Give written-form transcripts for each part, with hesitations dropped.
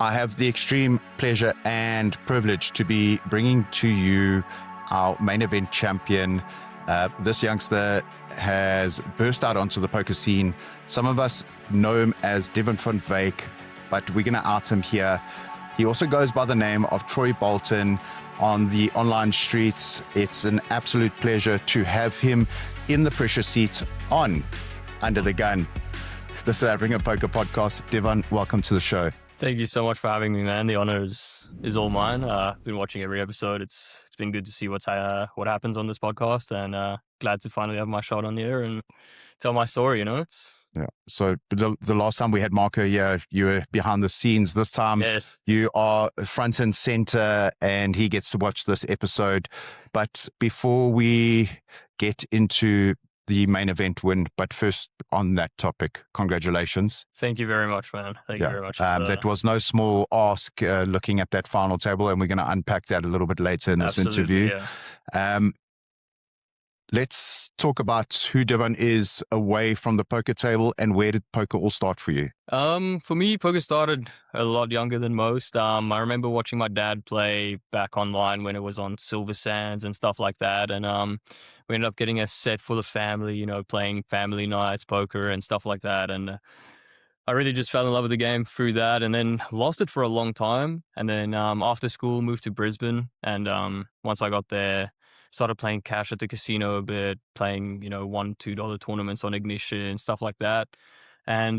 I have the extreme pleasure and privilege to be bringing to you our main event champion. This youngster has burst out onto the poker scene. Some of us know him as Divan van Wyk, but we're going to out him here. He also goes by the name of Troy Bolton on the online streets. It's an absolute pleasure to have him in the pressure seat on Under the Gun, the South African Poker Podcast. Divan, welcome to the show. Thank you so much for having me, man. The honor is all mine. I've been watching every episode. It's been good to see what happens on this podcast, and glad to finally have my shot on here and tell my story. Yeah. So the last time we had Marco here, you were behind the scenes. This time, yes, you are front and center, and he gets to watch this episode. But before we get into the main event win, but first on that topic, congratulations. Thank you very much, man. Thank you very much. That was no small ask looking at that final table, and we're going to unpack that a little bit later in this interview. Yeah. Let's talk about who Divan is away from the poker table, and where did poker all start for you? For me, poker started a lot younger than most. I remember watching my dad play back online when it was on Silver Sands and stuff like that. And we ended up getting a set full of family, playing family nights, poker and stuff like that. And I really just fell in love with the game through that, and then lost it for a long time. And then after school, moved to Brisbane. And once I got there, started playing cash at the casino a bit, playing, $1, $2 tournaments on Ignition, stuff like that. And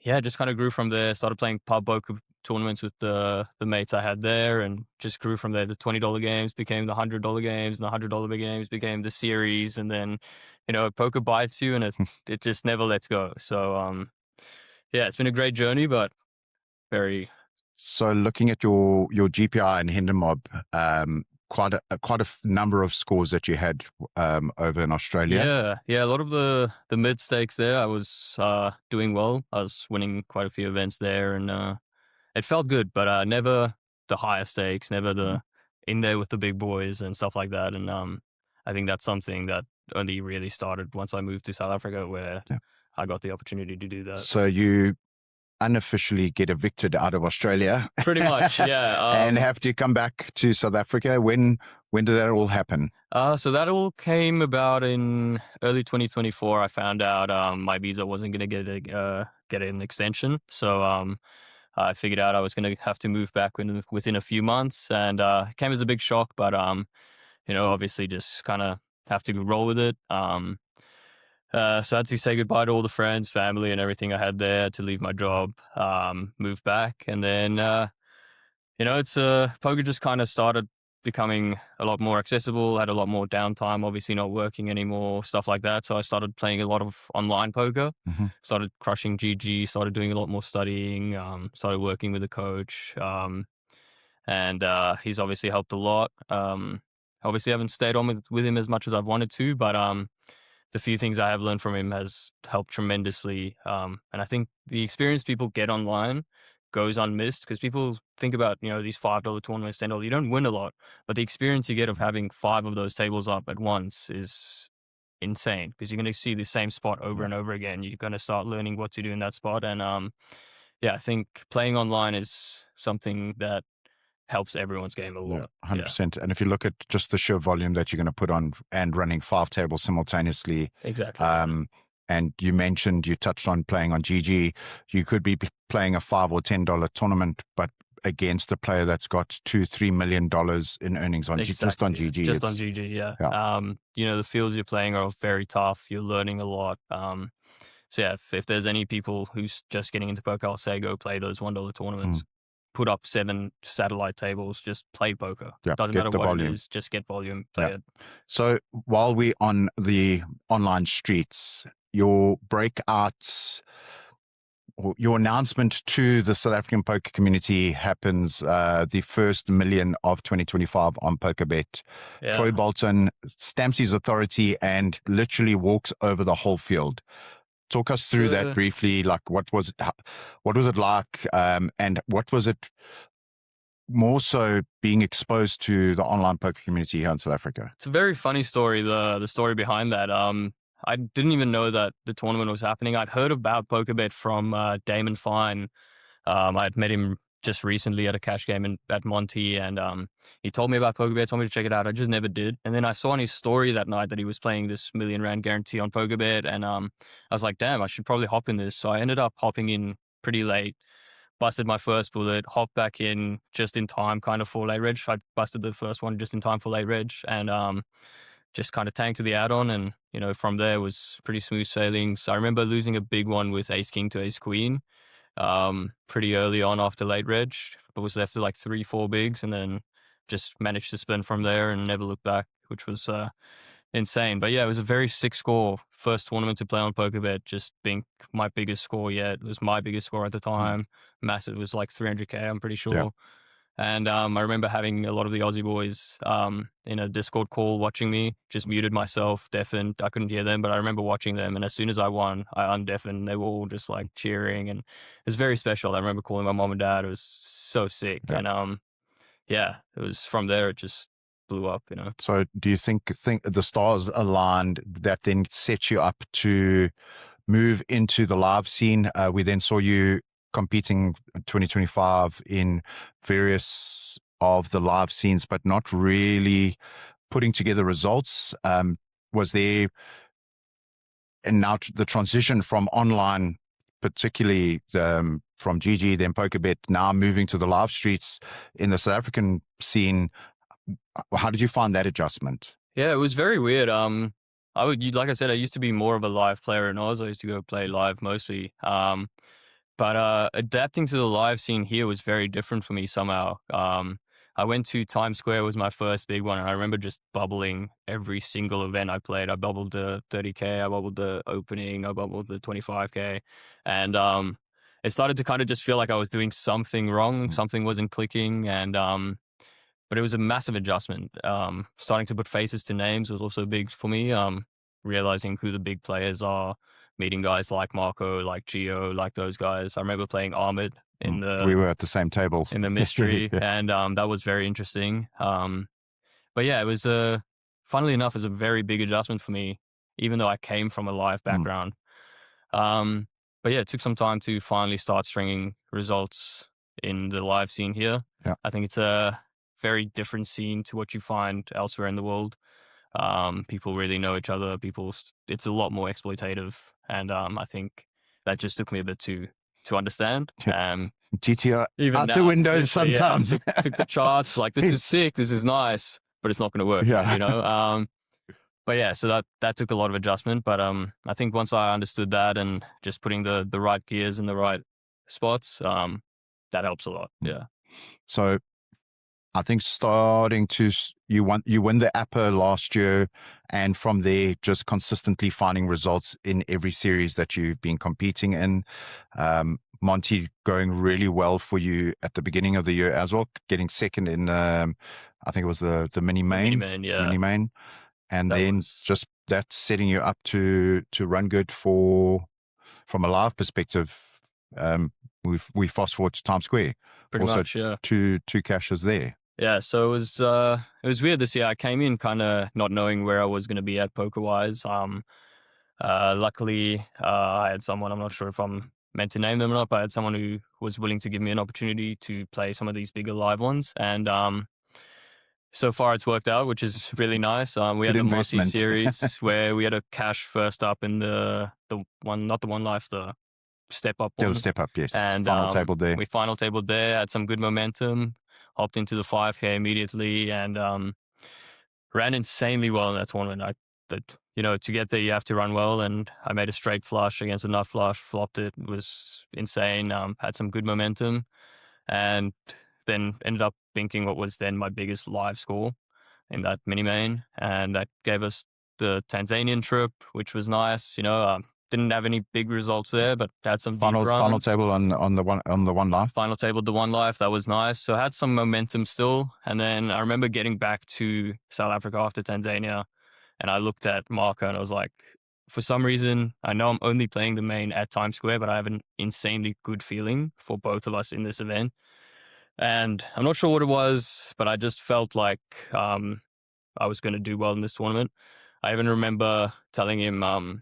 just kind of grew from there. Started playing pub poker tournaments with the mates I had there, and just grew from there. The $20 games became the $100 games, and the $100 games became the series. And then, poker bites you, and it just never lets go. So, it's been a great journey, but very... So looking at your GPI and Hendon Mob, quite a number of scores that you had over in Australia. Yeah. A lot of the mid stakes there, I was doing well. I was winning quite a few events there, and it felt good, but never the higher stakes, never in there with the big boys and stuff like that. And I think that's something that only really started once I moved to South Africa, where I got the opportunity to do that. So you unofficially get evicted out of Australia. Pretty much, yeah. And have to come back to South Africa. When did that all happen? So that all came about in early 2024. I found out my visa wasn't going to get an extension. So I figured out I was going to have to move back within a few months, and it came as a big shock, but obviously just kind of have to roll with it. So I had to say goodbye to all the friends, family, and everything I had there, to leave my job, move back. And then, poker just kind of started becoming a lot more accessible, had a lot more downtime, obviously not working anymore, stuff like that. So I started playing a lot of online poker, started crushing GG, started doing a lot more studying, started working with a coach. And he's obviously helped a lot. Obviously I haven't stayed on with him as much as I've wanted to, but the few things I have learned from him has helped tremendously. And I think the experience people get online goes unmissed, because people think about, these $5 tournaments, $10, you don't win a lot, but the experience you get of having 5 of those tables up at once is insane, because you're going to see the same spot over and over again. You're going to start learning what to do in that spot. And I think playing online is something that helps everyone's game a lot. 100%. And if you look at just the sheer volume that you're going to put on and running 5 tables simultaneously. Exactly. And you touched on playing on GG. You could be playing a $5 or $10 tournament, but against the player that's got $2-3 million in earnings on just on GG. Just on GG, yeah. The fields you're playing are very tough. You're learning a lot. If there's any people who's just getting into poker, I'll say go play those $1 tournaments. Put up 7 satellite tables, just play poker. Doesn't matter what it is, just get volume, play it. So while we're on the online streets, your breakout, your announcement to the South African poker community happens the first million of 2025 on PokerBet. Yeah. Troy Bolton stamps his authority and literally walks over the whole field. Talk us through that briefly. Like, what was it like? And what was it more so being exposed to the online poker community here in South Africa? It's a very funny story, the story behind that. I didn't even know that the tournament was happening. I'd heard about PokerBet from Damon Fine. I'd met him just recently at a cash game at Monty, and he told me about PokerBet, told me to check it out. I just never did. And then I saw on his story that night that he was playing this R1 million guarantee on PokerBet, and I was like, damn, I should probably hop in this. So I ended up hopping in pretty late, busted my first bullet, hopped back in just in time, kind of for late reg. I busted the first one just in time for late reg, and just kind of tanked to the add-on, and from there was pretty smooth sailing. So I remember losing a big one with Ace King to Ace Queen pretty early on after late reg, but was left with like 3-4 bigs, and then just managed to spin from there and never looked back, which was insane. But yeah, it was a very sick score. First tournament to play on PokerBet, just being my biggest score yet. It was my biggest score at the time. Massive. It was like 300K, I'm pretty sure. Yeah. And I remember having a lot of the Aussie boys in a Discord call watching me, just muted myself, deafened. I couldn't hear them, but I remember watching them. And as soon as I won, I undeafened. They were all just like cheering, and it was very special. I remember calling my mom and dad. It was so sick. Yeah. And yeah, it was from there, it just blew up, So do you think the stars aligned that then set you up to move into the live scene? We then saw you competing 2025 in various of the live scenes, but not really putting together results. Was there, and now the transition from online, particularly from GG, then PokerBet, now moving to the live streets in the South African scene, how did you find that adjustment? Yeah, it was very weird. Like I said, I used to be more of a live player in Oz. I used to go play live mostly. But adapting to the live scene here was very different for me somehow. I went to Times Square, was my first big one, and I remember just bubbling every single event I played. I bubbled the 30K, I bubbled the opening, I bubbled the 25K, and it started to kind of just feel like I was doing something wrong, something wasn't clicking, and but it was a massive adjustment. Starting to put faces to names was also big for me. Realizing who the big players are, meeting guys like Marco, like Geo, like those guys. I remember playing Ahmed in we were at the same table in the mystery, yeah. And that was very interesting. But yeah, it was funnily enough, it was a very big adjustment for me, even though I came from a live background. But yeah, it took some time to finally start stringing results in the live scene here. Yeah. I think it's a very different scene to what you find elsewhere in the world. People really know each other. It's a lot more exploitative, and I think that just took me a bit to understand. GTO even out now, the window sometimes. Yeah, took the charts like, this is sick, this is nice, but it's not going to work. Yeah. But yeah, so that took a lot of adjustment. But I think once I understood that and just putting the right gears in the right spots, that helps a lot. Yeah. So I think you win the APA last year, and from there just consistently finding results in every series that you've been competing in. Monty going really well for you at the beginning of the year as well, getting second in I think it was the mini main, mini main, and then just that setting you up to run good from a live perspective. We fast forward to Times Square, pretty also much, yeah. Two cashes there. Yeah, so it was weird this year. I came in kind of not knowing where I was going to be at poker-wise. Luckily, I had someone, I'm not sure if I'm meant to name them or not, but I had someone who was willing to give me an opportunity to play some of these bigger live ones. And so far it's worked out, which is really nice. We had the Marcy series where we had a cash first up in the one, not the one life, the step up one. The step up, yes. And final table there. We final tabled there, had some good momentum, hopped into the 5K immediately, and ran insanely well in that tournament. To get there, you have to run well, and I made a straight flush against a nut flush, flopped it. It was insane. Had some good momentum, and then ended up binking what was then my biggest live score in that mini main, and that gave us the Tanzanian trip, which was nice. Didn't have any big results there, but had some final table on the one life. Final table the one life, that was nice. So I had some momentum still, and then I remember getting back to South Africa after Tanzania, and I looked at Marco and I was like, for some reason, I know I'm only playing the main at Times Square, but I have an insanely good feeling for both of us in this event. And I'm not sure what it was, but I just felt like I was going to do well in this tournament. I even remember telling him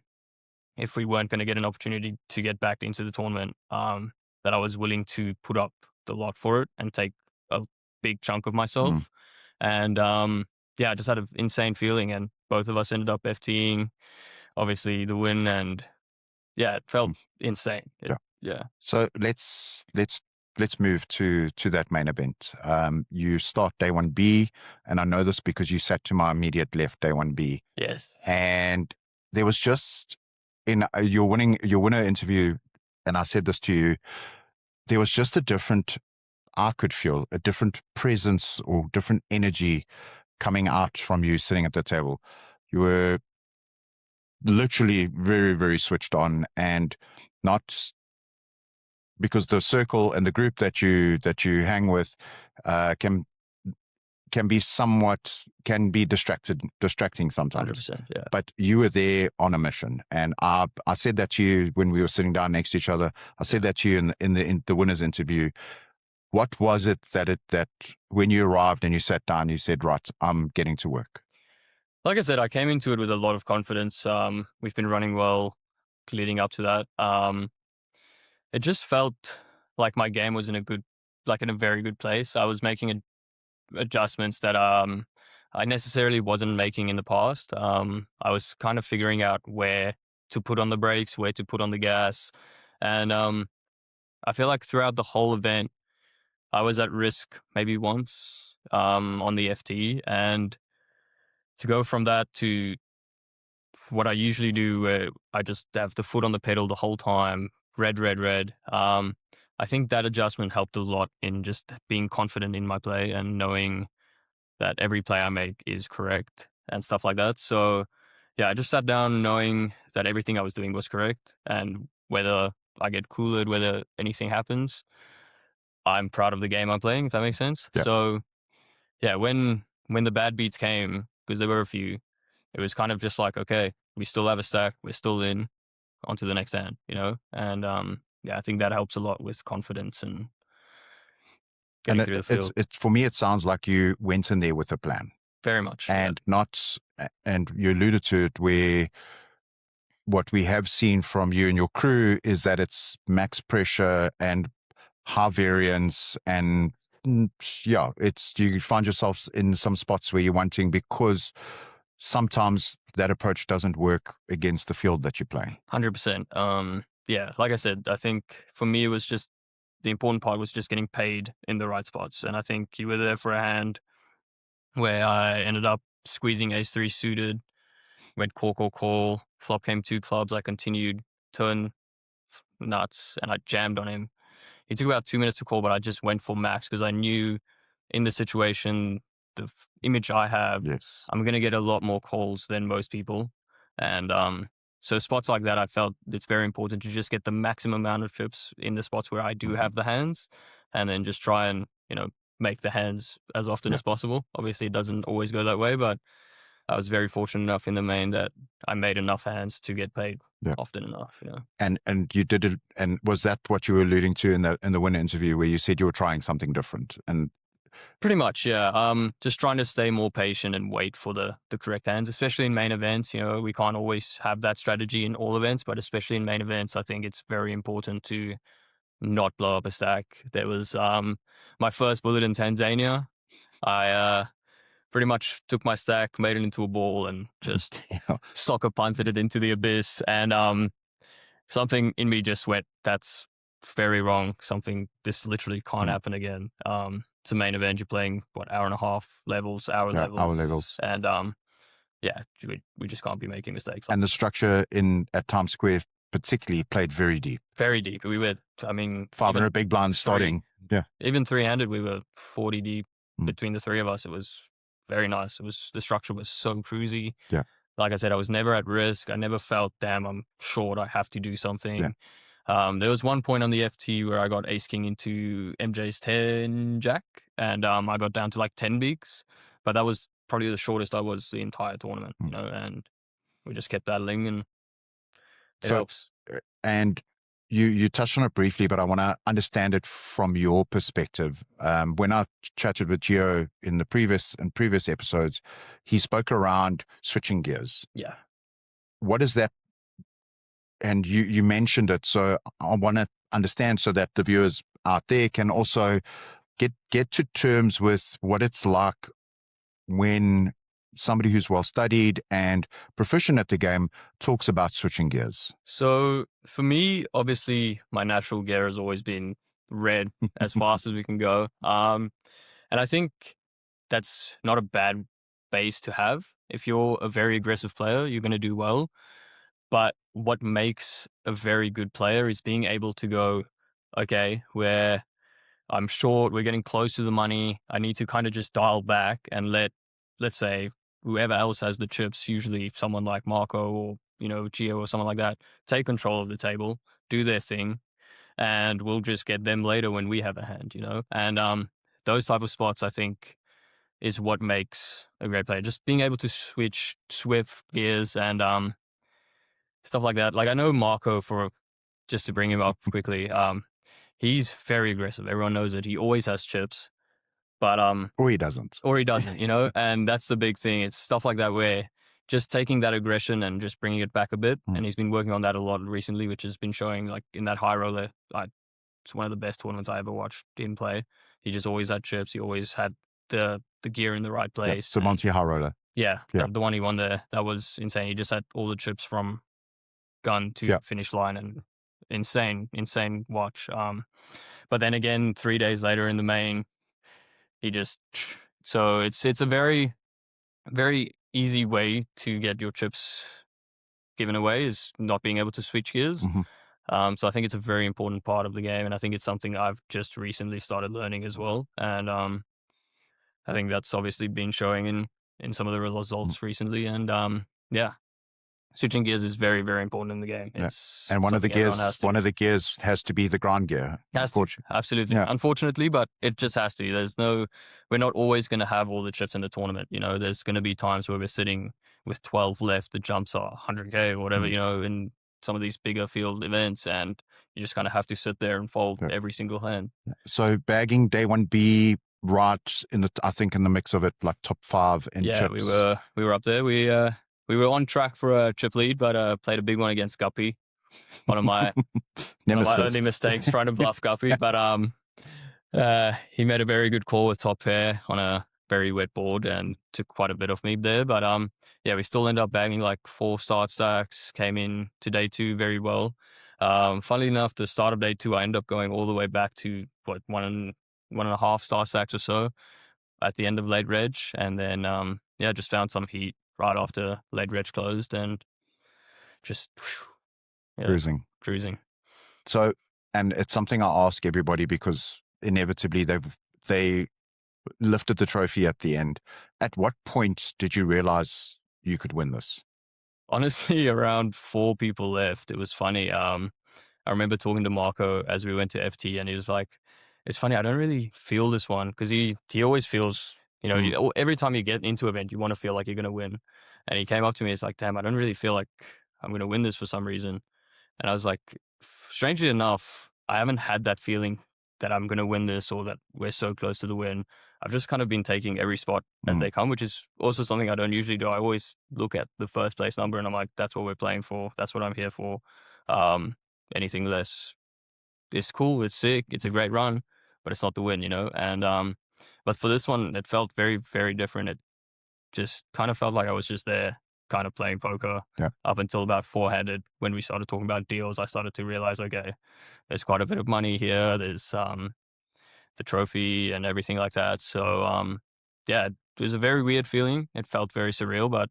if we weren't going to get an opportunity to get back into the tournament, that I was willing to put up a lot for it and take a big chunk of myself. And yeah, I just had an insane feeling, and both of us ended up FTing, obviously the win, and yeah, it felt insane. Yeah. So let's move to that main event. You start day 1B, and I know this because you sat to my immediate left, day 1B. Yes. And there was just in your winner interview, and I said this to you, there was just I could feel a different presence or different energy coming out from you sitting at the table. You were literally very, very switched on, and not because the circle and the group that you hang with can be distracting sometimes. 100%, yeah. But you were there on a mission, and I said that to you when we were sitting down next to each other. I said that to you in the winners interview. What was it that when you arrived and you sat down, you said, right, I'm getting to work? Like I said, I came into it with a lot of confidence. We've been running well leading up to that. It just felt like my game was in a very good place. I was making adjustments that I necessarily wasn't making in the past. I was kind of figuring out where to put on the brakes, where to put on the gas. And I feel like throughout the whole event, I was at risk maybe once on the FT. And to go from that to what I usually do, where I just have the foot on the pedal the whole time, red. I think that adjustment helped a lot in just being confident in my play and knowing that every play I make is correct and stuff like that. So yeah, I just sat down knowing that everything I was doing was correct, and whether I get cooled, whether anything happens, I'm proud of the game I'm playing, if that makes sense. Yeah. So yeah, when the bad beats came, because there were a few, it was kind of just like, okay, we still have a stack, we're still in, on to the next hand, And yeah, I think that helps a lot with confidence and getting through the field. For me, it sounds like you went in there with a plan. Very much. And you alluded to it, where what we have seen from you and your crew is that it's max pressure and high variance, and yeah, you find yourselves in some spots where you're wanting, because sometimes that approach doesn't work against the field that you're playing. 100%. Yeah, like I said, I think for me, it was just the important part was just getting paid in the right spots. And I think you were there for a hand where I ended up squeezing ace-3 suited, went call, flop came 2 clubs, I continued, turn nuts, and I jammed on him. He took about 2 minutes to call, but I just went for max because I knew in the situation, the image I have, yes, I'm going to get a lot more calls than most people. And so spots like that, I felt it's very important to just get the maximum amount of trips in the spots where I do have the hands, and then just try and, make the hands as often as possible. Obviously, it doesn't always go that way, but I was very fortunate enough in the main that I made enough hands to get paid often enough. And you did it. And was that what you were alluding to in the winner interview, where you said you were trying something different? And pretty much, yeah. Just trying to stay more patient and wait for the correct hands, especially in main events. We can't always have that strategy in all events, but especially in main events, I think it's very important to not blow up a stack. There was my first bullet in Tanzania. I pretty much took my stack, made it into a ball, and just soccer punted it into the abyss. And something in me just went, that's very wrong. This literally can't happen again. It's a main event. You're playing, hour and a half levels, hour levels. And yeah, we just can't be making mistakes. And the structure at Times Square particularly played very deep. Very deep. We were, 500 big blinds starting. Yeah. Even 300, we were 40 deep between the three of us. It was very nice. The structure was so cruisy. Yeah. Like I said, I was never at risk. I never felt, damn, I'm short, I have to do something. Yeah. There was one point on the FT where I got ace king into MJ's 10 jack, and I got down to like 10 bigs, but that was probably the shortest I was the entire tournament, and we just kept battling, and it helps. And you touched on it briefly, but I want to understand it from your perspective. When I chatted with Gio in previous episodes, he spoke around switching gears. Yeah. What is that? And you mentioned it, so I want to understand so that the viewers out there can also get to terms with what it's like when somebody who's well studied and proficient at the game talks about switching gears? So for me, obviously, my natural gear has always been red as fast as we can go. And I think that's not a bad base to have. If you're a very aggressive player, you're going to do well. But what makes a very good player is being able to go, okay, where I'm short, we're getting close to the money. I need to kind of just dial back and let's say, whoever else has the chips, usually someone like Marco or, Gio or someone like that, take control of the table, do their thing, and we'll just get them later when we have a hand, And those type of spots, I think, is what makes a great player. Just being able to switch swift gears and stuff like that. Like I know Marco, just to bring him up quickly, he's very aggressive. Everyone knows it. He always has chips, but Or he doesn't. And that's the big thing. It's stuff like that where just taking that aggression and just bringing it back a bit. And he's been working on that a lot recently, which has been showing like in that high roller. It's one of the best tournaments I ever watched him play. He just always had chips. He always had the gear in the right place. So Monty High Roller. Yeah. The one he won there, that was insane. He just had all the chips from gun to finish line, and insane watch. But then again, 3 days later in the main, so it's a very, very easy way to get your chips given away is not being able to switch gears. So I think it's a very important part of the game, and I think it's something I've just recently started learning as well. And I think that's obviously been showing in some of the results recently. And switching gears is very, very important in the game. And one of the gears has to be the ground gear. Absolutely. Yeah. Unfortunately, but it just has to. We're not always going to have all the chips in the tournament. There's going to be times where we're sitting with 12 left, the jumps are 100K or whatever, in some of these bigger field events, and you just kind of have to sit there and fold every single hand. So bagging day 1B, right I think in the mix of it, like top 5 in chips. We were up there. We were on track for a chip lead, but played a big one against Guppy. One of my only mistakes, trying to bluff Guppy. But he made a very good call with top pair on a very wet board and took quite a bit off me there. But we still ended up bagging like 4 start stacks, came in to day 2 very well. Funnily enough, the start of day 2, I ended up going all the way back to one and a half start stacks or so at the end of late reg. And then, just found some heat right after late reg closed and just cruising. So, and it's something I ask everybody because inevitably they lifted the trophy at the end. At what point did you realize you could win this? Honestly, around 4 people left. It was funny. I remember talking to Marco as we went to FT, and he was like, it's funny, I don't really feel this one, because he always feels, every time you get into an event, you want to feel like you're going to win. And he came up to me, it's like, damn, I don't really feel like I'm going to win this for some reason. And I was like, strangely enough, I haven't had that feeling that I'm going to win this or that we're so close to the win. I've just kind of been taking every spot as they come, which is also something I don't usually do. I always look at the first place number and I'm like, that's what we're playing for. That's what I'm here for. Anything less is cool. It's sick. It's a great run, but it's not the win, And, but for this one, it felt very, very different. It just kind of felt like I was just there kind of playing poker up until about 4-handed. When we started talking about deals, I started to realize, okay, there's quite a bit of money here. There's the trophy and everything like that. So it was a very weird feeling. It felt very surreal, but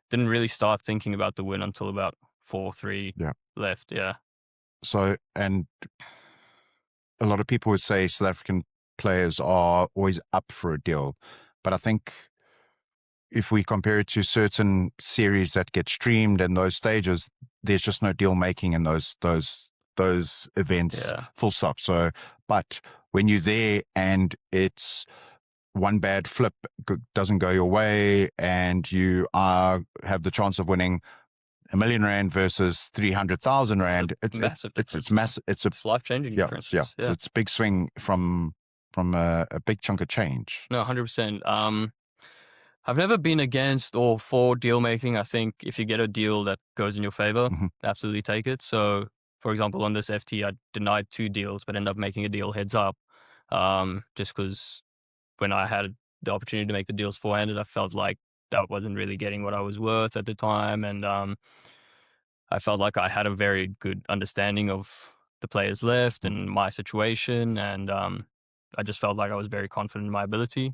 didn't really start thinking about the win until about 4-3 left. Yeah. So, and a lot of people would say South African players are always up for a deal, but I think if we compare it to certain series that get streamed and those stages, there's just no deal making in those events, full stop. So, but when you're there and it's one bad flip doesn't go your way and you have the chance of winning R1 million versus 300,000 rand, it's massive. It's massive. It's life-changing difference. Yeah. So it's a big swing from a big chunk of change. No, 100%. I've never been against or for deal making. I think if you get a deal that goes in your favor, absolutely take it. So for example, on this FT, I denied 2 deals, but ended up making a deal heads up, just because when I had the opportunity to make the deals forehanded, I felt like that wasn't really getting what I was worth at the time, and I felt like I had a very good understanding of the players left and my situation, and I just felt like I was very confident in my ability.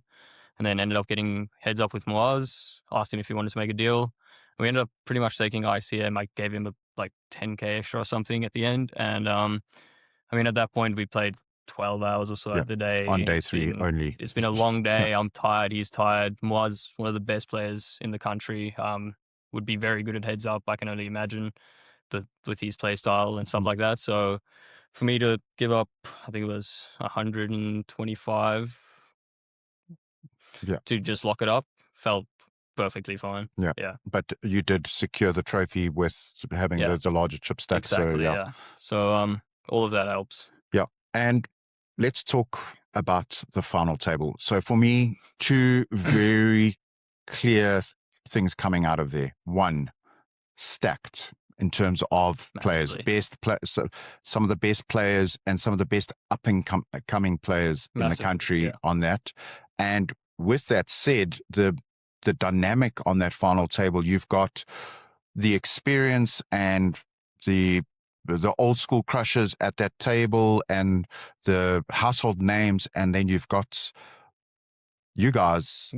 And then ended up getting heads up with Moaz, asked him if he wanted to make a deal. We ended up pretty much taking ICM. I gave him like 10K extra or something at the end. And I mean, at that point, we played 12 hours or so Yeah. of the day. On day 3 only. It's been a long day. I'm tired. He's tired. Moaz, one of the best players in the country, would be very good at heads up. I can only imagine with his play style and stuff like that. So for me to give up, I think it was 125 to just lock it up, felt perfectly fine. Yeah. Yeah. But you did secure the trophy with having the larger chip stack. Exactly. So, So all of that helps. Yeah. And let's talk about the final table. So for me, 2 very clear things coming out of there. 1, stacked in terms of players, so some of the best players and some of the best up-and-coming players in the country on that. And with that said, the dynamic on that final table, you've got the experience and the old school crushers at that table and the household names, and then you've got you guys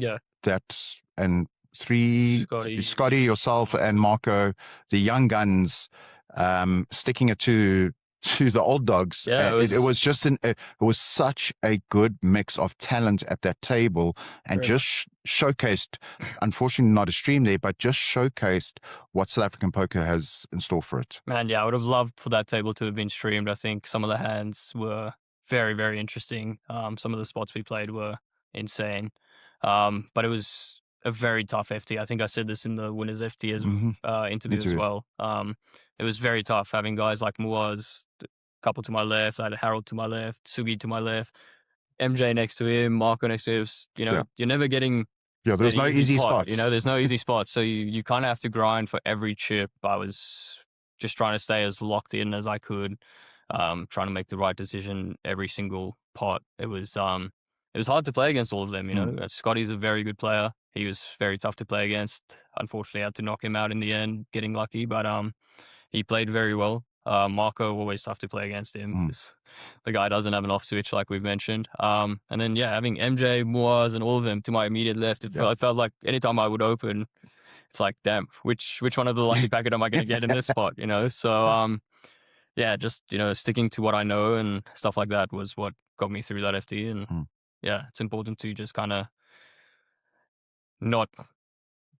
and 3 Scotty, yourself, and Marco, the young guns, sticking it to the old dogs. It was just it was such a good mix of talent at that table, and just showcased, unfortunately not a stream there, but just showcased what South African poker has in store for it. Man, yeah, I would have loved for that table to have been streamed. I think some of the hands were very, very interesting. Some of the spots we played were insane. But it was a very tough FT. I think I said this in the winners FT interview as well. It was very tough having guys like Muaz, a couple to my left. I had Harold to my left, Sugi to my left, MJ next to him, Marco next to him. You know, you're never getting there's no easy spots. You know, there's no easy spots. So you kind of have to grind for every chip. I was just trying to stay as locked in as I could, trying to make the right decision every single pot. It was hard to play against all of them, you know. Scotty's a very good player. He was very tough to play against. Unfortunately, I had to knock him out in the end, getting lucky, but he played very well. Marco, always tough to play against him. The guy doesn't have an off switch, like we've mentioned. And then, having MJ, Moaz, and all of them to my immediate left, it felt like anytime I would open, it's like, damn, which one of the lucky packet am I going to get in this spot, you know? So, just, you know, sticking to what I know and stuff like that was what got me through that FT. And it's important to just kind of not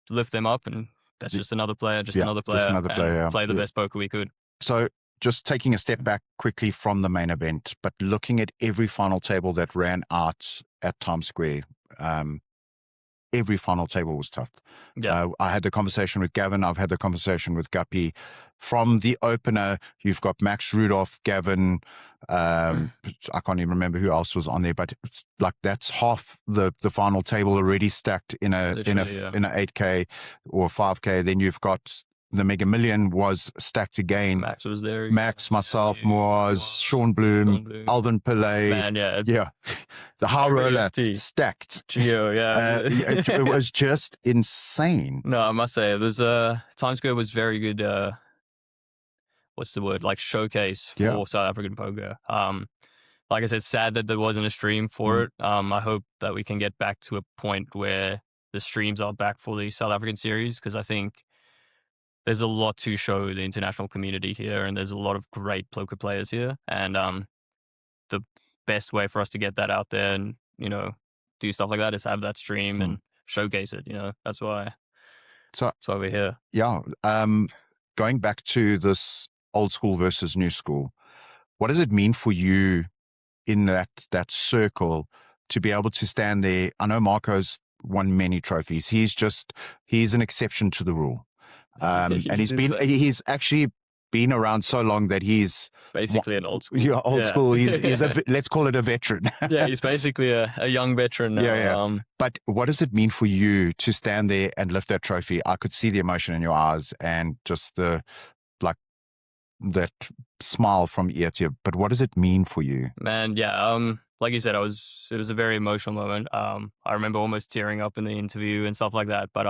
lift them up, and that's just another player, another player, play the best poker we could. So just taking a step back quickly from the main event, but looking at every final table that ran out at Times Square, every final table was tough. I had the conversation with Gavin. I've had the conversation with Guppy. From the opener, you've got Max Rudolph, Gavin. I can't even remember who else was on there, but like that's half the final table already stacked in a 8K or 5K. Then you've got the Mega Million was stacked again. Max was there. Max, myself, Moaz, Sean Bloom, Alvin Pillay. Man, the high roller stacked. Geo, it was just insane. No, I must say, it was Times Square was very good. What's the word? Like showcase for South African poker. Like I said, sad that there wasn't a stream for it. I hope that we can get back to a point where the streams are back for the South African series, because I think there's a lot to show the international community here, and there's a lot of great poker players here. And the best way for us to get that out there and, you know, do stuff like that is have that stream and showcase it. You know, that's why we're here. Yeah. Going back to this old school versus new school, what does it mean for you in that circle to be able to stand there? I know Marco's won many trophies. He's an exception to the rule. And he's actually been around so long that he's basically an old school. Yeah, old school. He's let's call it a veteran. He's basically a young veteran now. But what does it mean for you to stand there and lift that trophy? I could see the emotion in your eyes and just the that smile from ear to ear. But what does it mean for you? Man, yeah. Like you said, it was a very emotional moment. I remember almost tearing up in the interview and stuff like that. But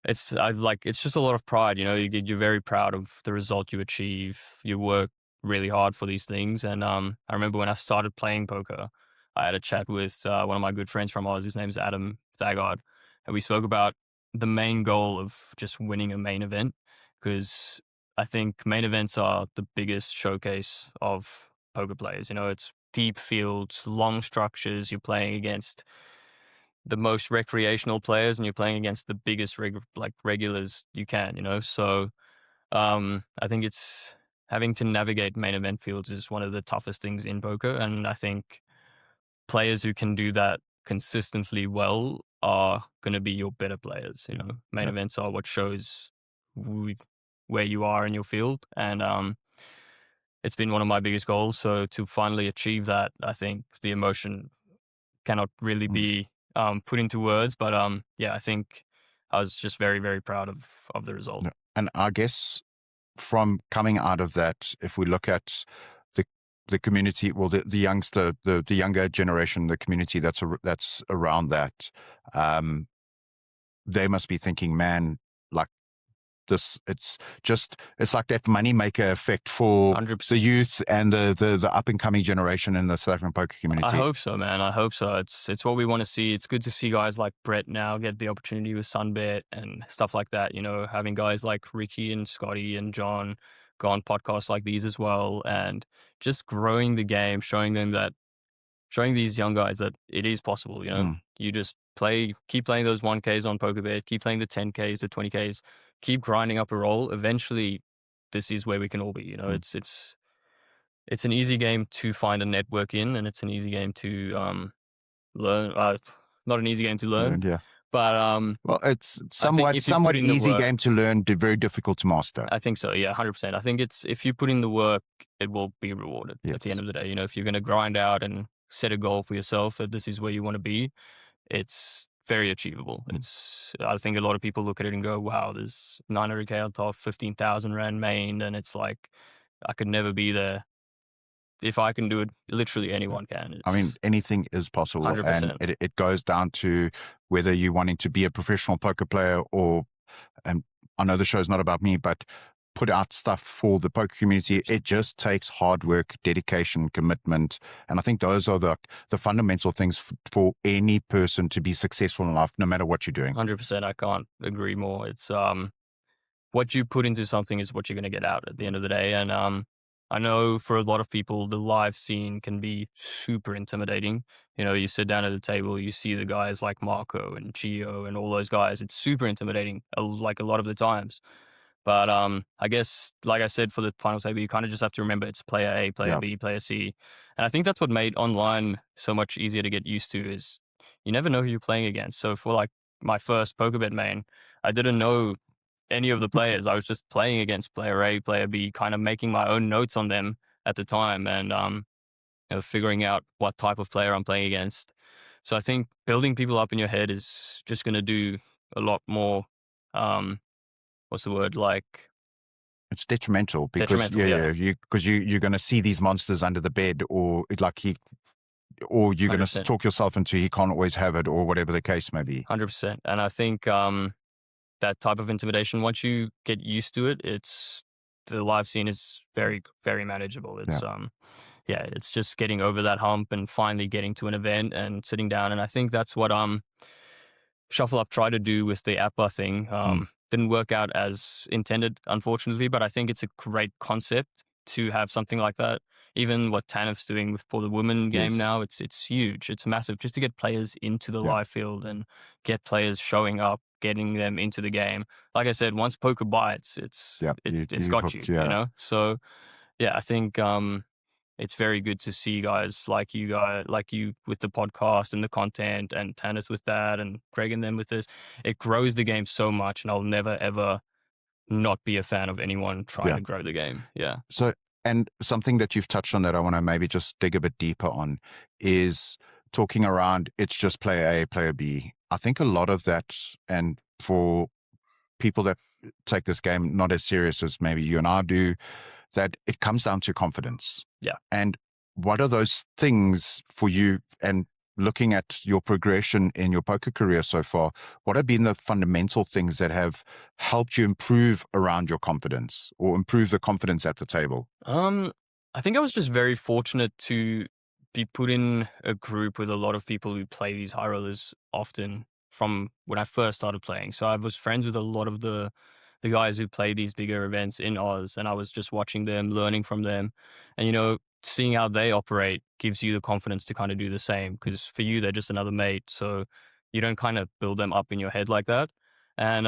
it's just a lot of pride. You're very proud of the result you achieve. You work really hard for these things. And I remember when I started playing poker, I had a chat with one of my good friends from Oz. His name's Adam Thagard, and we spoke about the main goal of just winning a main event, because I think main events are the biggest showcase of poker players. It's deep fields, long structures. You're playing against the most recreational players, and you're playing against the biggest regulars you can. So I think it's having to navigate main event fields is one of the toughest things in poker, and I think players who can do that consistently well are going to be your better players. Main events are what shows where you are in your field, and it's been one of my biggest goals. So to finally achieve that, I think the emotion cannot really be put into words, but I think I was just very, very proud of the result. And I guess from coming out of that, if we look at the community, well, the younger generation, the community that's around that, they must be thinking, man, like this, it's like that moneymaker effect for 100%. the youth and the up and coming generation in the South African poker community. I hope so, man. I hope so. It's what we want to see. It's good to see guys like Brett now get the opportunity with SunBet and stuff like that. Having guys like Ricky and Scotty and John go on podcasts like these as well, and just growing the game, showing these young guys that it is possible. You just keep playing those 1Ks on PokerBet, keep playing the 10Ks, the 20Ks, keep grinding up a roll. Eventually, this is where we can all be. It's an easy game to find a network in, and it's an easy game to learn. Not an easy game to learn, yeah. But well, it's somewhat easy game to learn, very difficult to master. I think so. Yeah, 100%. I think if you put in the work, it will be rewarded at the end of the day. If you're going to grind out and set a goal for yourself that this is where you want to be, it's very achievable. I think a lot of people look at it and go, wow, there's 900K on top, 15,000 Rand main, and it's like, I could never be there. If I can do it, literally anyone can. I mean, anything is possible. 100%. And it goes down to whether you're wanting to be a professional poker player or, and I know the show's not about me, but put out stuff for the poker community. It just takes hard work, dedication, commitment. And I think those are the fundamental things for any person to be successful in life, no matter what you're doing. 100%. I can't agree more. It's what you put into something is what you're going to get out at the end of the day. And I know for a lot of people, the live scene can be super intimidating. You sit down at the table, you see the guys like Marco and Gio and all those guys. It's super intimidating, like a lot of the times. But I guess, like I said, for the final table, you kind of just have to remember it's player A, player B, player C. And I think that's what made online so much easier to get used to, is you never know who you're playing against. So for like my first PokerBet main, I didn't know any of the players. I was just playing against player A, player B, kind of making my own notes on them at the time, and figuring out what type of player I'm playing against. So I think building people up in your head is just going to do a lot more. What's the word? Like, it's detrimental because you're going to see these monsters under the bed, or or you're going to talk yourself into he can't always have it, or whatever the case may be. 100%. And I think that type of intimidation, once you get used to it, the live scene is very, very manageable. It's it's just getting over that hump and finally getting to an event and sitting down. And I think that's what Shuffle Up tried to do with the APA thing. Didn't work out as intended, unfortunately, but I think it's a great concept to have something like that. Even what Tanif's doing for the women game now, it's huge. It's massive, just to get players into the live field and get players showing up, getting them into the game. Like I said, once poker bites, it's got you. So I think it's very good to see guys like you with the podcast and the content, and Tannis with that, and Craig and them with this. It grows the game so much, and I'll never ever not be a fan of anyone trying to grow the game. So, and something that you've touched on that I want to maybe just dig a bit deeper on is talking around it's just player A, player B. I think a lot of that, and for people that take this game not as serious as maybe you and I do, that it comes down to confidence. Yeah. And what are those things for you? And looking at your progression in your poker career so far, what have been the fundamental things that have helped you improve around your confidence or improve the confidence at the table? I think I was just very fortunate to be put in a group with a lot of people who play these high rollers often from when I first started playing. So I was friends with a lot of the guys who play these bigger events in Oz, and I was just watching them, learning from them, and seeing how they operate gives you the confidence to kind of do the same, because for you they're just another mate, so you don't kind of build them up in your head like that. And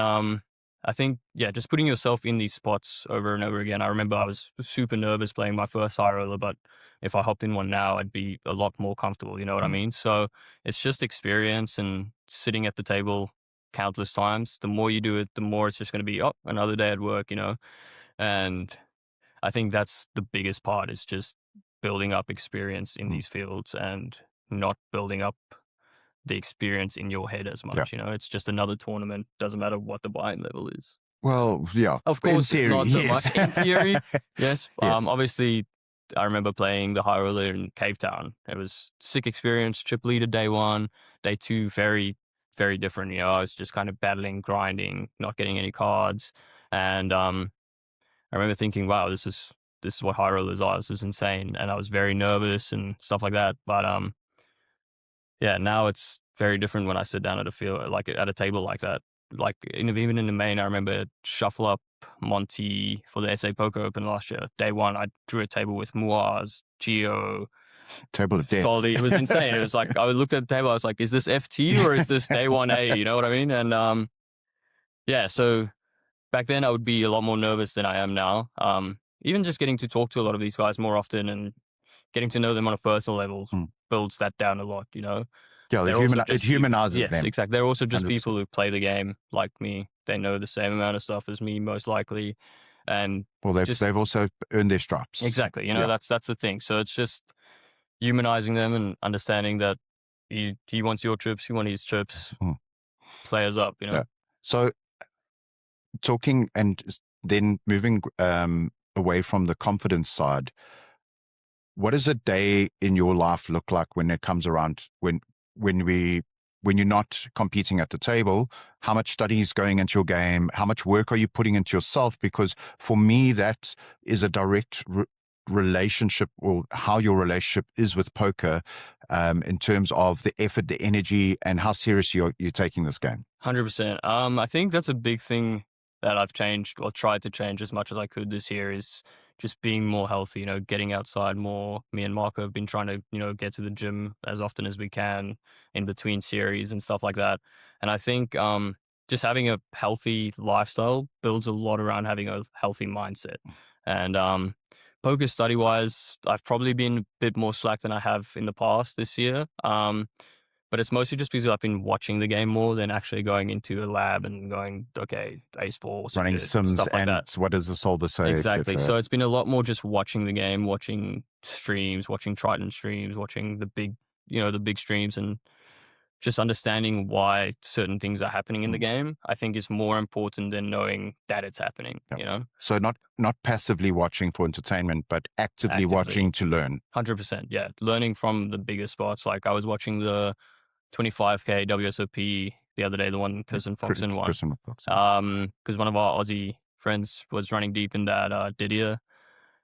I think, just putting yourself in these spots over and over again. I remember I was super nervous playing my first high roller, but if I hopped in one now, I'd be a lot more comfortable. You know what I mean? So it's just experience and sitting at the table countless times. The more you do it, the more it's just going to be, another day at work. And I think that's the biggest part, is just building up experience in these fields and not building up the experience in your head as much. It's just another tournament. Doesn't matter what the buy-in level is. Well, yeah. Of course, in theory, not so yes. much. In theory, yes. Yes. Obviously, I remember playing the high roller in Cape Town. It was sick experience. Chip leader day 1, day 2, very, very different. I was just kind of battling, grinding, not getting any cards, and I remember thinking, "Wow, this is what high rollers are. This is insane." And I was very nervous and stuff like that. But now it's very different when I sit down at a field, like at a table like that. Like even in the main, I remember Shuffle Up Monty for the SA Poker Open last year. Day 1, I drew a table with Muaz, Geo, Table of death. Soldi. It was insane. It was like, I looked at the table, I was like, is this FT or is this day 1A? You know what I mean? And so back then I would be a lot more nervous than I am now. Even just getting to talk to a lot of these guys more often and getting to know them on a personal level builds that down a lot. Yeah, it humanizes them. Yes, exactly. They're also just 100%. people who play the game like me. They know the same amount of stuff as me, most likely. And they've also earned their stripes. Exactly. That's the thing. So it's just humanizing them and understanding that he wants your chips, you want his chips. Players up. Yeah. So talking and then moving away from the confidence side, what does a day in your life look like when it comes around, when you're not competing at the table? How much study is going into your game? How much work are you putting into yourself? Because for me, that is a direct relationship, or how your relationship is with poker, in terms of the effort, the energy, and how serious you're taking this game. 100%. I think that's a big thing that I've changed, or tried to change as much as I could this year, is just being more healthy, getting outside more. Me and Marco have been trying to, get to the gym as often as we can in between series and stuff like that. And I think just having a healthy lifestyle builds a lot around having a healthy mindset. And poker study-wise, I've probably been a bit more slack than I have in the past this year. But it's mostly just because I've been watching the game more than actually going into a lab and going, okay, ace 4, running sims, stuff like and that. What does the solver say? Exactly. So it's been a lot more just watching the game, watching streams, watching Triton streams, watching the big streams, and just understanding why certain things are happening in the game, I think, is more important than knowing that it's happening. So not passively watching for entertainment, but actively watching to learn. 100%. Yeah, learning from the bigger spots. Like I was watching the 25K WSOP the other day, the one Kirsten Foxen one. Because one of our Aussie friends was running deep in that Didier.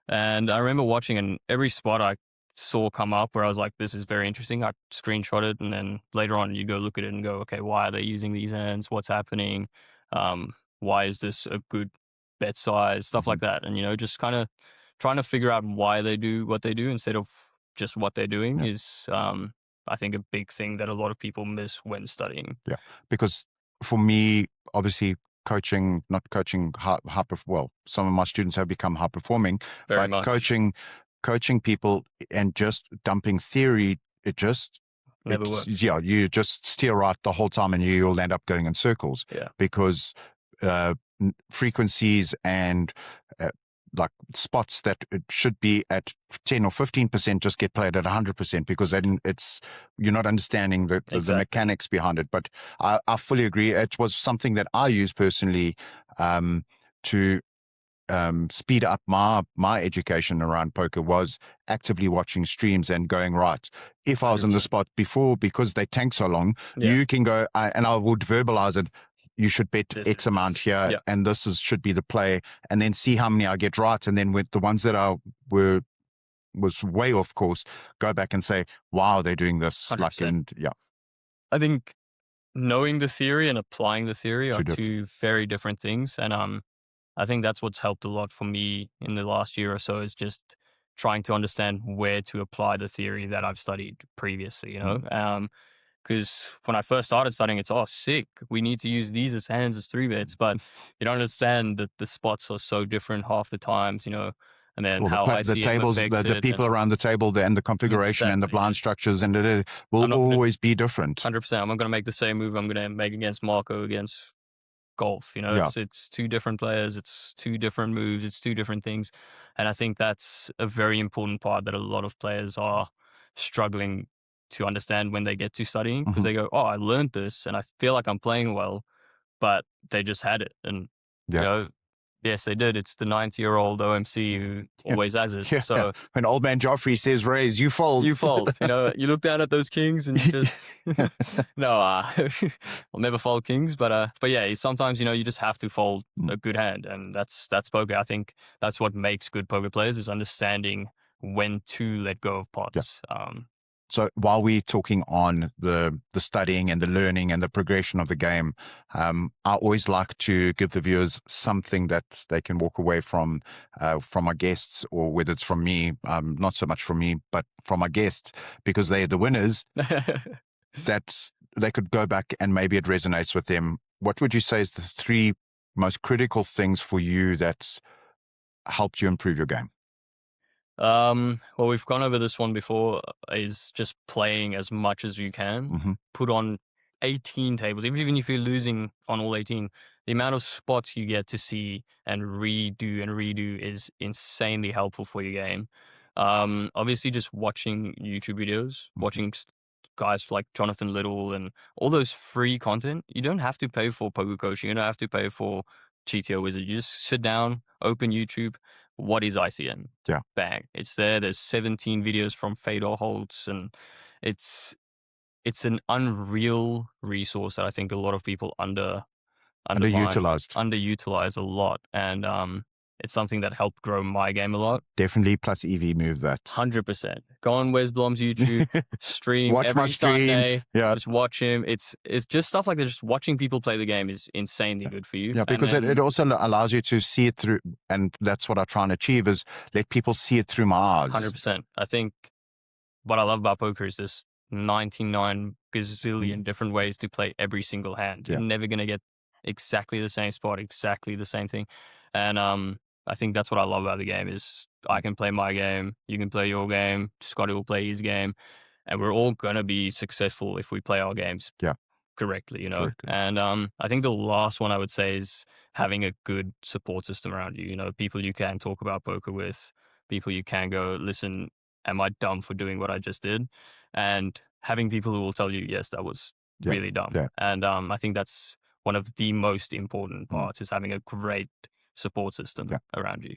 And I remember watching, and every spot I saw come up where I was like, this is very interesting, I screenshot it, and then later on you go look at it and go, okay, why are they using these hands? What's happening? Why is this a good bet size? Stuff like that. And, just kind of trying to figure out why they do what they do instead of just what they're doing is, I think, a big thing that a lot of people miss when studying. Yeah, because for me, obviously, not coaching some of my students have become high performing, Very but much. coaching people and just dumping theory, never works. Yeah, you just steer right the whole time, and you'll end up going in circles. Yeah. Because frequencies and like spots that it should be at 10 or 15% just get played at 100% because then you're not understanding the mechanics behind it. But I fully agree. It was something that I use personally to speed up my education around poker, was actively watching streams and going, right, if I was 100%. In the spot before, because they tank so long, you can go, and I would verbalize it, you should bet X amount here, and this should be the play, and then see how many I get right. And then with the ones that I was way off course, go back and say, wow, they're doing this. 100%. Like, and I think knowing the theory and applying the theory are two very different things. And I think that's what's helped a lot for me in the last year or so, is just trying to understand where to apply the theory that I've studied previously, you know? Because when I first started studying, it's, sick, we need to use these as hands as 3-bets, but you don't understand that the spots are so different half the times, you know, and then how the tables, the people around the table, and the configuration and the blind structures, and it will always be different. 100%. I'm not going to make the same move I'm going to make against Marco against golf, you know. It's two different players, it's two different moves, it's two different things, and I think that's a very important part that a lot of players are struggling to understand when they get to studying, because they go, I learned this and I feel like I'm playing well, but they just had it, and you know, yes, they did. It's the 90-year-old OMC who always has it. So when old man Joffrey says raise, you fold. You fold. You know, you look down at those kings and you just no, I'll never fold kings. But yeah, sometimes, you know, you just have to fold a good hand, and that's poker. I think that's what makes good poker players, is understanding when to let go of pots. So while we're talking on the studying and the learning and the progression of the game, I always like to give the viewers something that they can walk away from our guests, or whether it's from me, not so much from me, but from our guests, because they're the winners, that they could go back and maybe it resonates with them. What would you say is the 3 most critical things for you that's helped you improve your game? Well, we've gone over this one before, is just playing as much as you can. Put on 18 tables, even if you're losing on all 18, the amount of spots you get to see and redo is insanely helpful for your game. Obviously just watching YouTube videos, watching guys like Jonathan Little and all those free content. You don't have to pay for poker coaching, you don't have to pay for GTO Wizard. You just sit down, open YouTube. What is ICN? Bang. It's there. There's 17 videos from Fedor Holtz, and it's an unreal resource that I think a lot of people underutilize a lot. And it's something that helped grow my game a lot. Definitely plus EV move that. 100%. Go on Wes Blom's YouTube, stream watch every my stream. Sunday. Just watch him. It's just stuff like that. Just watching people play the game is insanely good for you. Yeah, because it also allows you to see it through, and that's what I try and achieve, is let people see it through my eyes. 100%. I think what I love about poker is this 99 gazillion different ways to play every single hand. You're never going to get exactly the same spot, exactly the same thing. And I think that's what I love about the game, is I can play my game, you can play your game, Scotty will play his game, and we're all going to be successful if we play our games correctly, you know. Correctly. And I think the last one I would say is having a good support system around you, you know, people you can talk about poker with, people you can go, listen, am I dumb for doing what I just did? And having people who will tell you, yes, that was really dumb. And I think that's one of the most important parts, is having a great support system around you.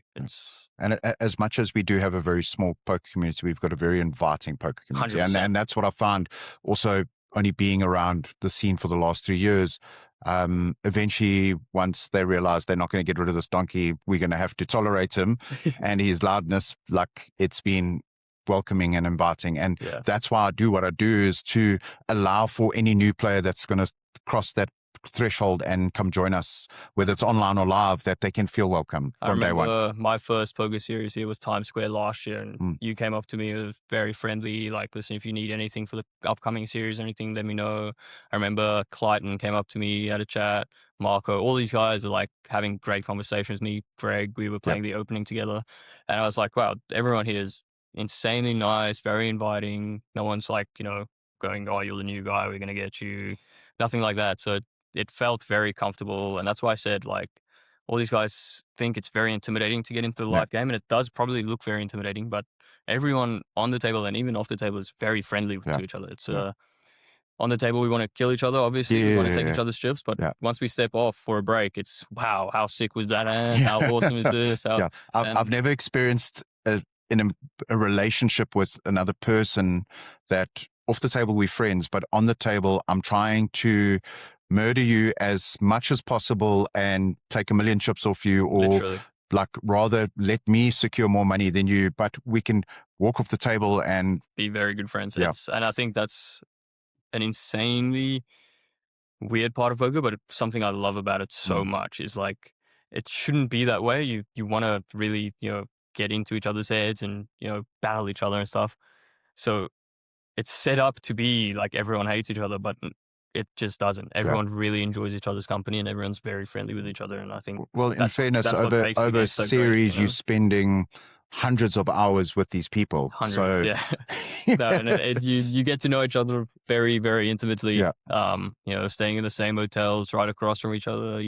And as much as we do have a very small poker community, we've got a very inviting poker community. And that's what I found also, only being around the scene for the last 3 years. Eventually, once they realize they're not going to get rid of this donkey, we're going to have to tolerate him and his loudness. Like, it's been welcoming and inviting. And that's why I do what I do, is to allow for any new player that's going to cross that threshold and come join us, whether it's online or live, that they can feel welcome from day one. My first poker series here was Times Square last year, and you came up to me, it was very friendly, like, listen, if you need anything for the upcoming series or anything, let me know. I remember Clayton came up to me, had a chat, Marco, all these guys are like having great conversations. Me, Greg, we were playing the opening together, and I was like, wow, everyone here is insanely nice, very inviting. No one's like, you know, going, oh, you're the new guy, we're going to get you. Nothing like that. So it felt very comfortable. And that's why I said, like, all these guys think it's very intimidating to get into the Yeah. live game, and it does probably look very intimidating, but everyone on the table and even off the table is very friendly Yeah. to each other. It's Yeah. on the table, we want to kill each other, obviously. We want to take each Yeah. other's chips, but Yeah. once we step off for a break, it's, wow, how sick was that hand? Yeah. How awesome is this? Yeah. I've never experienced in a relationship with another person that off the table we're friends, but on the table I'm trying to murder you as much as possible and take a million chips off you, or Literally. like rather let me secure more money than you, but we can walk off the table and Be very good friends. Yeah. And I think that's an insanely weird part of poker, but it's something I love about it so much is like, it shouldn't be that way. You want to really, get into each other's heads and, battle each other and stuff. So it's set up to be like everyone hates each other, but it just doesn't. Everyone really enjoys each other's company and everyone's very friendly with each other. And I think, well, in fairness, that's what over makes the a game so great, series, you're spending hundreds of hours with these people. Hundreds, So yeah. No, and you get to know each other very, very intimately. Yeah. Staying in the same hotels right across from each other.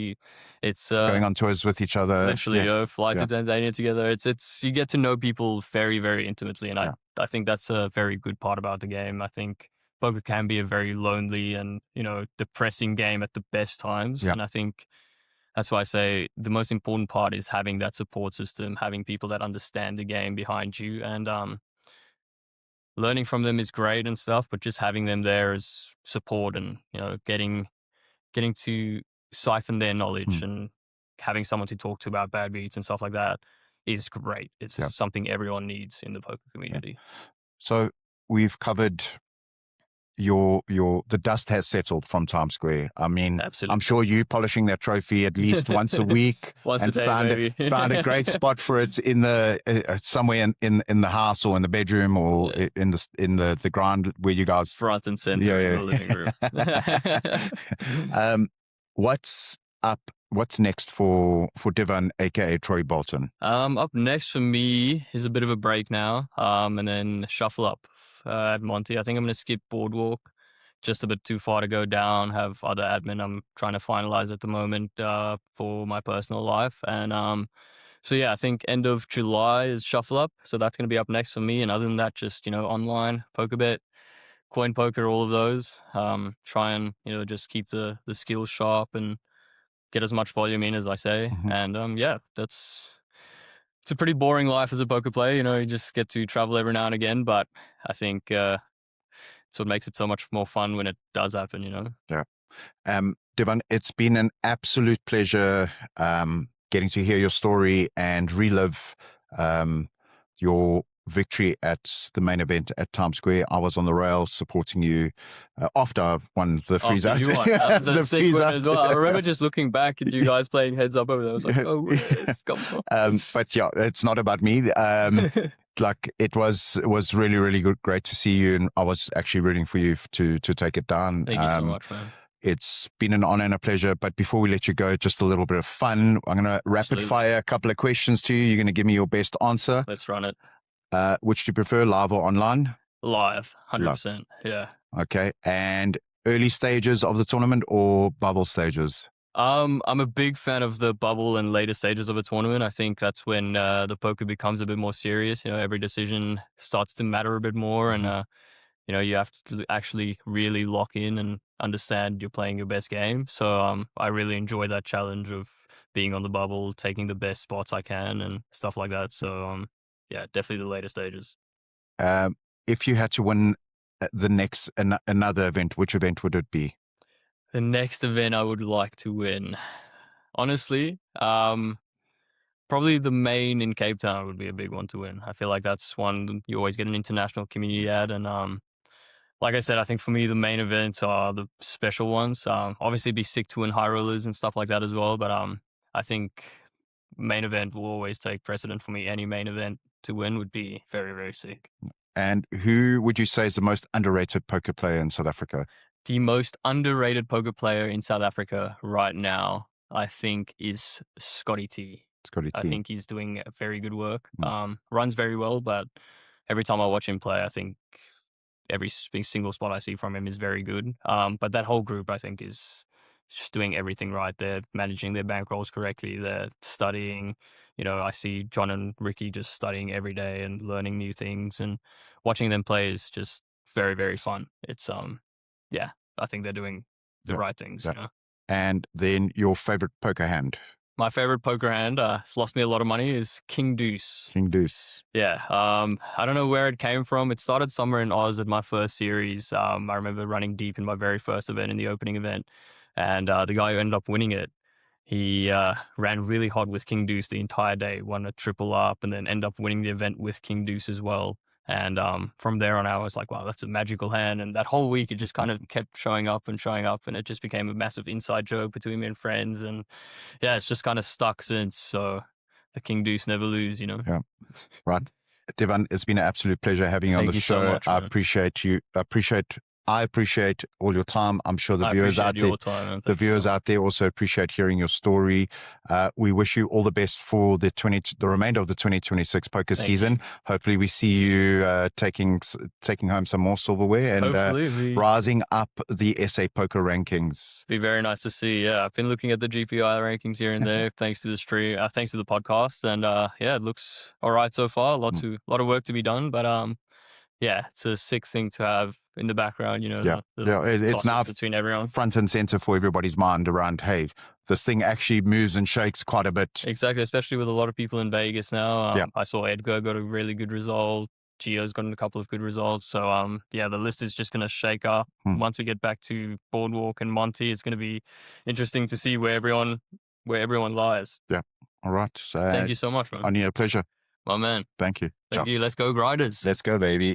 It's going on tours with each other. literally fly to Tanzania together. It's you get to know people very, very intimately, and I think that's a very good part about the game. I think poker can be a very lonely and depressing game at the best times, Yeah. and I think that's why I say the most important part is having that support system, having people that understand the game behind you, and learning from them is great and stuff, but just having them there as support and getting to siphon their knowledge and having someone to talk to about bad beats and stuff like that is great. It's something everyone needs in the poker community. So we've covered the dust has settled from Times Square. I mean, Absolutely. I'm sure you polishing that trophy at least once a week. Once and a day, maybe. found a great spot for it in the somewhere in the house or in the bedroom or in the ground where you guys front and center in the living room. What's up? What's next for Divan, aka Troy Bolton? Up next for me is a bit of a break now, and then shuffle up at Monty. I think I'm going to skip Boardwalk, just a bit too far to go down. Have other admin I'm trying to finalize at the moment for my personal life, and so yeah, I think end of July is shuffle up, so that's going to be up next for me. And other than that, just online poker bet, coin poker, all of those. Try and just keep the skills sharp and get as much volume in as I say. And it's a pretty boring life as a poker player. You just get to travel every now and again, but I think it's what makes it so much more fun when it does happen. Yeah. Divan, it's been an absolute pleasure getting to hear your story and relive your victory at the main event at Times Square. I was on the rail supporting you after I won the freeze out. That was a sick win as well. I remember just looking back at you guys playing heads up over there. I was like, oh, where's come from? But yeah, it's not about me. Like it was really, really good, great to see you, and I was actually rooting for you to take it down. Thank you so much, man. It's been an honor and a pleasure. But before we let you go, just a little bit of fun. I'm going to rapid fire a couple of questions to you. You're going to give me your best answer. Let's run it. Which do you prefer, live or online? Live, 100%. Yeah. Okay. And early stages of the tournament or bubble stages? I'm a big fan of the bubble and later stages of a tournament. I think that's when the poker becomes a bit more serious. Every decision starts to matter a bit more, and you have to actually really lock in and understand you're playing your best game. So I really enjoy that challenge of being on the bubble, taking the best spots I can and stuff like that. So yeah, definitely the later stages. If you had to win the next another event, which event would it be? The next event I would like to win, honestly, probably the main in Cape Town would be a big one to win. I feel like that's one you always get an international community at, and like I said, I think for me the main events are the special ones. Obviously, it'd be sick to win high rollers and stuff like that as well, but I think main event will always take precedent for me. Any main event to win would be very, very sick. And who would you say is the most underrated poker player in South Africa? The most underrated poker player in South Africa right now, I think, is Scotty T. I think he's doing very good work. Runs very well, but every time I watch him play, I think every single spot I see from him is very good. But that whole group, I think, is just doing everything right. They're managing their bankrolls correctly. They're studying. I see John and Ricky just studying every day and learning new things, and watching them play is just very, very fun. It's yeah, I think they're doing the right things. Yeah. And then your favorite poker hand? My favorite poker hand, it's lost me a lot of money, is King Deuce. King Deuce. Yeah. I don't know where it came from. It started somewhere in Oz at my first series. I remember running deep in my very first event, in the opening event. And the guy who ended up winning it, he ran really hot with King Deuce the entire day, won a triple up, and then ended up winning the event with King Deuce as well. And from there on, I was like, wow, that's a magical hand. And that whole week, it just kind of kept showing up, and it just became a massive inside joke between me and friends. And yeah, it's just kind of stuck since. So the King Deuce never lose, Yeah, right. Divan, it's been an absolute pleasure having you on the show. So much, I appreciate you. I appreciate all your time. I'm sure the viewers out there also appreciate hearing your story. We wish you all the best for the remainder of the 2026 poker season. Hopefully we see you taking home some more silverware and rising up the SA poker rankings. Be very nice to see. Yeah, I've been looking at the GPI rankings here and there thanks to the stream, thanks to the podcast, and yeah, it looks all right so far. A lot of work to be done, but yeah, it's a sick thing to have in the background, it's now between everyone. Front and center for everybody's mind around, hey, this thing actually moves and shakes quite a bit. Exactly, especially with a lot of people in Vegas now. I saw Edgar got a really good result. Gio's gotten a couple of good results. So, yeah, the list is just going to shake up. Once we get back to Boardwalk and Monty, it's going to be interesting to see where everyone lies. Yeah. All right. So thank you so much, man. Only a pleasure. My man. Thank you. Thank you. Let's go, Grinders. Let's go, baby.